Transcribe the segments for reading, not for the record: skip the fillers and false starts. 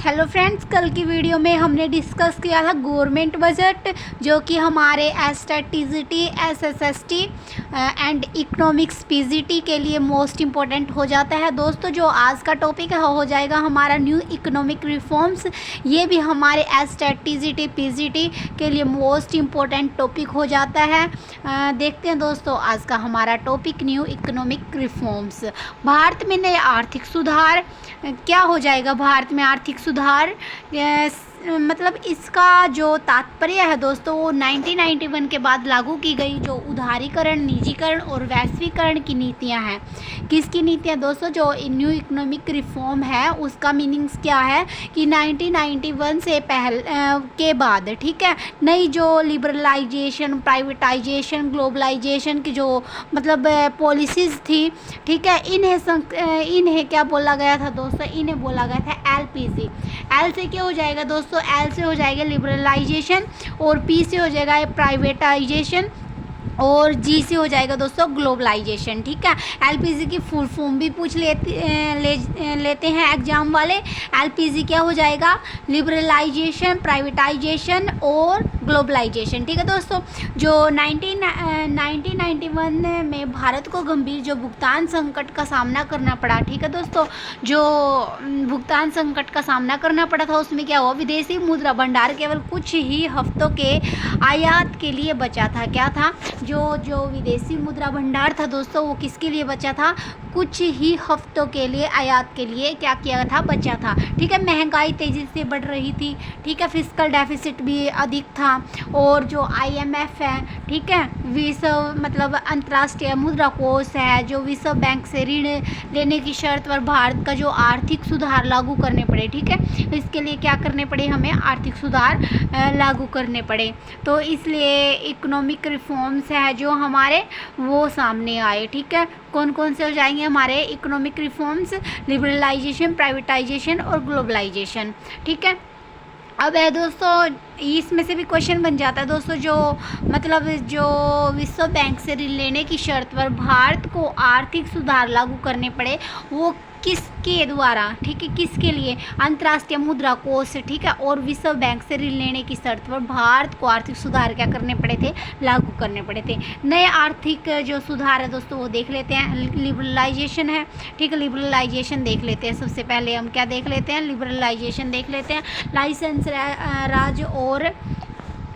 Hello friends, कल की video में हमने डिस्कस किया था गवर्नमेंट बजट, जो कि हमारे state TGT SSST and economics PGT के लिए मोस्ट इम्पोर्टेंट हो जाता है। दोस्तों, जो आज का टॉपिक है हो जाएगा हमारा न्यू इकोनॉमिक रिफॉर्म्स। ये भी हमारे एसटेट टीजीटी पीजीटी के लिए मोस्ट इम्पोर्टेंट टॉपिक हो जाता है। देखते हैं दोस्तों आज का हमारा topic new economic reforms. Bharat में नए आर्थिक सुधार क्या हो जाएगा। भारत में आर्थिक सुधार मतलब इसका जो तात्पर्य है दोस्तों, वो 1991 के बाद लागू की गई जो उदारीकरण, निजीकरण और वैश्वीकरण की नीतियां हैं। किसकी नीतियां दोस्तों? जो न्यू इकोनॉमिक रिफॉर्म है उसका मीनिंग्स क्या है कि 1991 से के बाद, ठीक है, नई जो लिबरलाइजेशन, प्राइवेटाइजेशन, ग्लोबलाइजेशन की जो मतलब पॉलिसीज़ थी, ठीक है, इन्हें क्या बोला गया था दोस्तों? इन्हें बोला गया था एलपीसी। एल से क्या हो जाएगा दोस्तों? एल से हो जाएगा लिबरलाइजेशन, और पी से हो जाएगा प्राइवेटाइजेशन, और जी से हो जाएगा दोस्तों ग्लोबलाइजेशन। ठीक है, एलपीजी की फुल फॉर्म भी पूछ लेते हैं एग्जाम वाले। एलपीजी क्या हो जाएगा? लिबरलाइजेशन, प्राइवेटाइजेशन और ग्लोबलाइजेशन। ठीक है दोस्तों, जो 1991 में भारत को गंभीर जो भुगतान संकट का सामना करना पड़ा, ठीक है दोस्तों, जो भुगतान संकट का सामना करना पड़ा था उसमें क्या हुआ? विदेशी मुद्रा भंडार केवल कुछ ही हफ्तों के आयात के लिए बचा था। क्या था? जो विदेशी मुद्रा भंडार था दोस्तों, वो किसके लिए बचा था? कुछ ही हफ्तों के लिए आयात के लिए क्या किया था? बचा था। ठीक है, महंगाई तेज़ी से बढ़ रही थी, ठीक है, फिस्कल डेफिसिट भी अधिक था, और जो आईएमएफ है, ठीक है, विश्व मतलब अंतर्राष्ट्रीय मुद्रा कोष है, जो विश्व बैंक से ऋण लेने की शर्त पर भारत का जो आर्थिक सुधार लागू करने पड़े। ठीक है, इसके लिए क्या करने पड़े? हमें आर्थिक सुधार लागू करने पड़े। तो इसलिए इकोनॉमिक रिफॉर्म्स है जो हमारे वो सामने आए। ठीक है, कौन कौन से हो जाएंगे हमारे इकोनॉमिक रिफॉर्म्स? लिबरलाइजेशन, प्राइवेटाइजेशन और ग्लोबलाइजेशन। ठीक है, अब है दोस्तों, इसमें से भी क्वेश्चन बन जाता है दोस्तों, जो मतलब जो विश्व बैंक से ऋण लेने की शर्त पर भारत को आर्थिक सुधार लागू करने पड़े, वो किसके द्वारा? ठीक है, किसके लिए? अंतर्राष्ट्रीय मुद्रा कोष, ठीक है, और विश्व बैंक से ऋण लेने की शर्त पर भारत को आर्थिक सुधार क्या करने पड़े थे? लागू करने पड़े थे। नए आर्थिक जो सुधार है दोस्तों वो देख लेते हैं। लिबरलाइजेशन है, ठीक है, लिबरलाइजेशन देख लेते हैं। सबसे पहले हम क्या देख लेते हैं? लिबरलाइजेशन देख लेते हैं। लाइसेंस राज और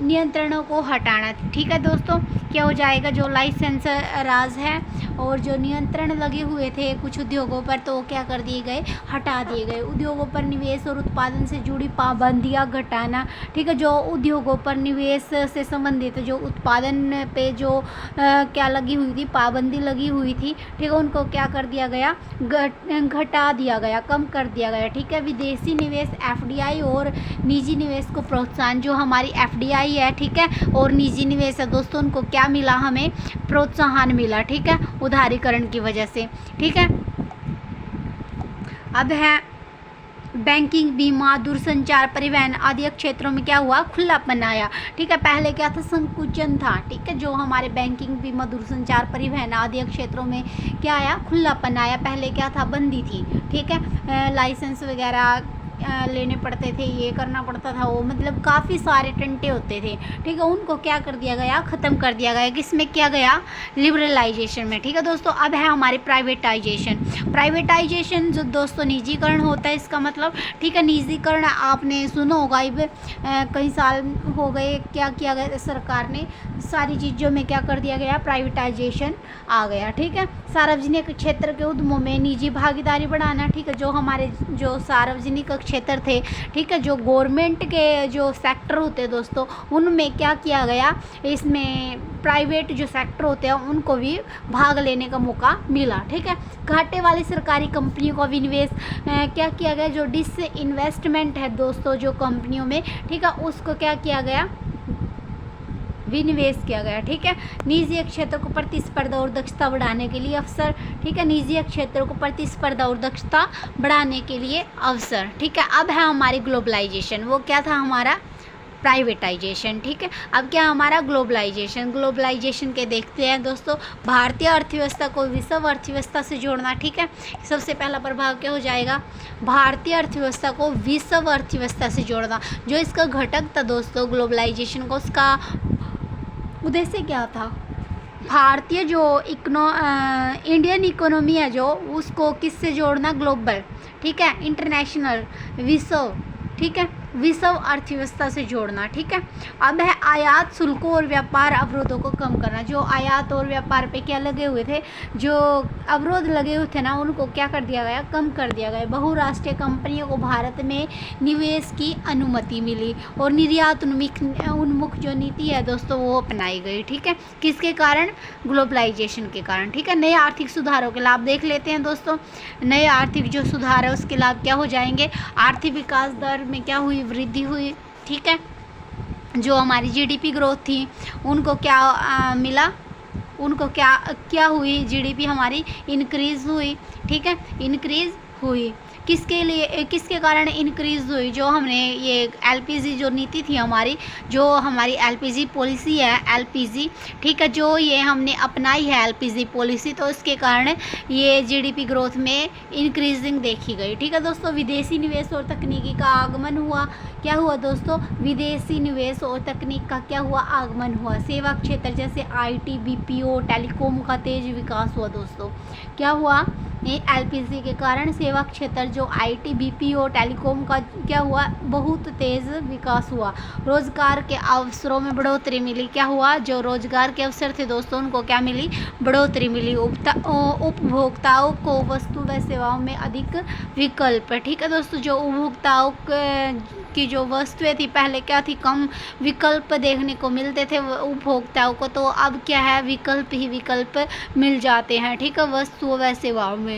नियंत्रणों को हटाना। ठीक है दोस्तों, क्या हो जाएगा? जो लाइसेंस राज है और जो नियंत्रण लगे हुए थे कुछ उद्योगों पर, तो क्या कर दिए गए? हटा दिए गए। उद्योगों पर निवेश और उत्पादन से जुड़ी पाबंदियां घटाना। ठीक है, जो उद्योगों पर निवेश से संबंधित जो उत्पादन पे जो क्या लगी हुई थी, पाबंदी लगी हुई थी, ठीक है, उनको क्या कर दिया गया? घटा दिया गया, कम कर दिया गया। ठीक है, विदेशी निवेश एफडीआई और निजी निवेश को प्रोत्साहन। जो हमारी एफडीआई है, ठीक है, और निजी निवेश है दोस्तों, उनको क्या मिला? हमें प्रोत्साहन मिला। ठीक है, उदारीकरण की वजह से। ठीक है, अब है बैंकिंग, बीमा, दूरसंचार, परिवहन आदि क्षेत्रों में क्या हुआ? खुलापन आया। ठीक है, पहले क्या था? संकुचन था। ठीक है, जो हमारे बैंकिंग, बीमा, दूरसंचार, परिवहन आदि क्षेत्रों में क्या आया? खुलापन आया। पहले क्या था? बंदी थी। ठीक है, लाइसेंस वगैरह लेने पड़ते थे, ये करना पड़ता था, वो मतलब काफ़ी सारे टंटे होते थे। ठीक है, उनको क्या कर दिया गया? ख़त्म कर दिया गया। किसमें किया गया? लिबरलाइजेशन में। ठीक है दोस्तों, अब है हमारे प्राइवेटाइजेशन। प्राइवेटाइजेशन जो दोस्तों निजीकरण होता है, इसका मतलब, ठीक है, निजीकरण आपने सुना होगा। कई साल हो गए, क्या किया गया? सरकार ने सारी चीज़ों में क्या कर दिया गया? प्राइवेटाइजेशन आ गया। ठीक है, सार्वजनिक क्षेत्र के उद्यमों में निजी भागीदारी बढ़ाना। ठीक है, जो हमारे जो सार्वजनिक क्षेत्र थे, ठीक है, जो गवर्नमेंट के जो सेक्टर होते हैं दोस्तों, उनमें क्या किया गया? इसमें प्राइवेट जो सेक्टर होते हैं उनको भी भाग लेने का मौका मिला। ठीक है, घाटे वाली सरकारी कंपनियों का विनिवेश क्या किया गया? जो डिसइन्वेस्टमेंट है दोस्तों जो कंपनियों में, ठीक है, उसको क्या किया गया? विनिवेश किया गया। ठीक है, निजी क्षेत्र को प्रतिस्पर्धा और दक्षता बढ़ाने के लिए अवसर। ठीक है, निजी क्षेत्रों को प्रतिस्पर्धा और दक्षता बढ़ाने के लिए अवसर। ठीक है, अब है हमारी ग्लोबलाइजेशन। वो क्या था हमारा? प्राइवेटाइजेशन। ठीक है, अब क्या हमारा ग्लोबलाइजेशन। ग्लोबलाइजेशन के देखते हैं दोस्तों, भारतीय अर्थव्यवस्था को विश्व अर्थव्यवस्था से जोड़ना। ठीक है, सबसे पहला प्रभाव क्या हो जाएगा, भारतीय अर्थव्यवस्था को विश्व अर्थव्यवस्था से जोड़ना। जो इसका घटक था दोस्तों ग्लोबलाइजेशन को, उसका उद्देश्य क्या था, भारतीय जो इंडियन इकोनॉमी है जो, उसको किससे जोड़ना, ग्लोबल, ठीक है, इंटरनेशनल, विश्व, ठीक है, विश्व अर्थव्यवस्था से जोड़ना। ठीक है, अब है आयात शुल्कों और व्यापार अवरोधों को कम करना। जो आयात और व्यापार पे क्या लगे हुए थे, जो अवरोध लगे हुए थे ना, उनको क्या कर दिया गया, कम कर दिया गया। बहुराष्ट्रीय कंपनियों को भारत में निवेश की अनुमति मिली और निर्यात उन्मुख जो नीति है दोस्तों वो अपनाई गई। ठीक है, किसके कारण, ग्लोबलाइजेशन के कारण। ठीक है, नए आर्थिक सुधारों के लाभ देख लेते हैं दोस्तों। नए आर्थिक जो सुधार है उसके लाभ क्या हो जाएंगे, आर्थिक विकास दर में क्या हुई, वृद्धि हुई। ठीक है, जो हमारी जीडीपी ग्रोथ थी उनको क्या मिला, उनको क्या हुई, जीडीपी हमारी इंक्रीज हुई। ठीक है, इंक्रीज हुई, किसके लिए, किसके कारण इंक्रीज हुई, जो हमने ये एलपीजी जो नीति थी हमारी, जो हमारी एलपीजी पॉलिसी है, एलपीजी, ठीक है, जो ये हमने अपनाई है एलपीजी पॉलिसी, तो इसके कारण ये जीडीपी ग्रोथ में इंक्रीजिंग देखी गई। ठीक है दोस्तों, विदेशी निवेश और तकनीकी का आगमन हुआ। क्या हुआ दोस्तों, विदेशी निवेश और तकनीक का क्या हुआ, आगमन हुआ। सेवा क्षेत्र जैसे आईटी, बीपीओ, टेलीकॉम का तेज विकास हुआ दोस्तों। क्या हुआ, ये एलपीजी के कारण सेवा क्षेत्र जो आईटी, बीपीओ, टेलीकॉम का क्या हुआ, बहुत तेज़ विकास हुआ। रोजगार के अवसरों में बढ़ोतरी मिली। क्या हुआ, जो रोजगार के अवसर थे दोस्तों उनको क्या मिली, बढ़ोतरी मिली। उपभोक्ताओं को वस्तु व सेवाओं में अधिक विकल्प। ठीक है दोस्तों, जो उपभोक्ताओं की जो वस्तुएं थी पहले क्या थी, कम विकल्प देखने को मिलते थे उपभोक्ताओं को, तो अब क्या है, विकल्प ही विकल्प मिल जाते हैं। ठीक है, वस्तुओं व सेवाओं में।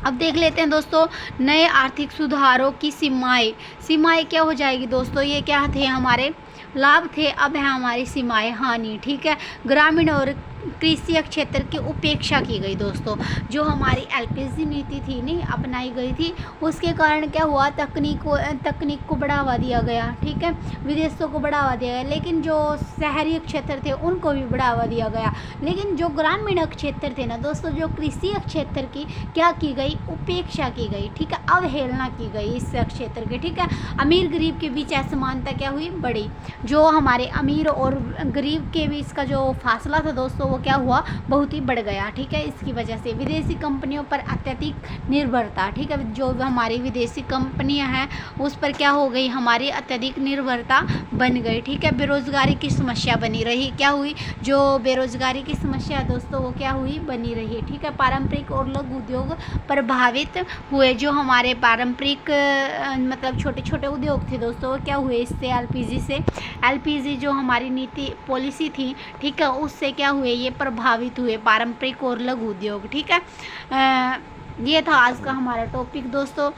अब देख लेते हैं दोस्तों नए आर्थिक सुधारों की सीमाएं क्या हो जाएगी दोस्तों, ये क्या थे, हमारे लाभ थे, अब है हमारी सीमाएं हानि। ठीक है, ग्रामीण और कृषि क्षेत्र की उपेक्षा की गई दोस्तों। जो हमारी एलपीजी नीति थी नहीं अपनाई गई थी, उसके कारण क्या हुआ, तकनीक को बढ़ावा दिया गया। ठीक है, विदेशों को बढ़ावा दिया गया, लेकिन जो शहरी क्षेत्र थे उनको भी बढ़ावा दिया गया। लेकिन जो ग्रामीण क्षेत्र थे ना दोस्तों, जो कृषि क्षेत्र की क्या की गई, उपेक्षा की गई। ठीक है, अवहेलना की गई इस क्षेत्र की। ठीक है, अमीर गरीब के बीच असमानता क्या हुई, बढ़ी। जो हमारे अमीर और गरीब के बीच का जो फासला था दोस्तों वो क्या हुआ, बहुत ही बढ़ गया। ठीक है, इसकी वजह से विदेशी कंपनियों पर अत्यधिक निर्भरता। ठीक है, जो हमारी विदेशी कंपनियां हैं उस पर क्या हो गई, हमारी अत्यधिक निर्भरता बन गई। ठीक है, बेरोजगारी की समस्या बनी रही। क्या हुई, जो बेरोजगारी की समस्या दोस्तों वो क्या हुई, बनी रही। ठीक है, पारंपरिक और लघु उद्योग प्रभावित हुए। जो हमारे पारंपरिक मतलब छोटे छोटे उद्योग थे दोस्तों वो क्या हुए, इससे एलपीजी जो हमारी नीति पॉलिसी थी, ठीक है, उससे क्या हुए, ये प्रभावित हुए, पारंपरिक और लघु उद्योग। ठीक है, ये था आज का हमारा टॉपिक दोस्तों,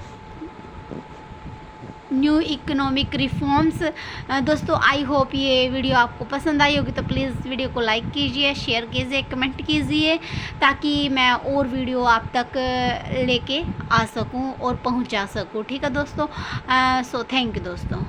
न्यू इकोनॉमिक रिफॉर्म्स। दोस्तों आई होप ये वीडियो आपको पसंद आई होगी, तो प्लीज़ वीडियो को लाइक कीजिए, शेयर कीजिए, कमेंट कीजिए, ताकि मैं और वीडियो आप तक लेके आ सकूं और पहुंचा सकूं। ठीक है दोस्तों, सो थैंक यू दोस्तों।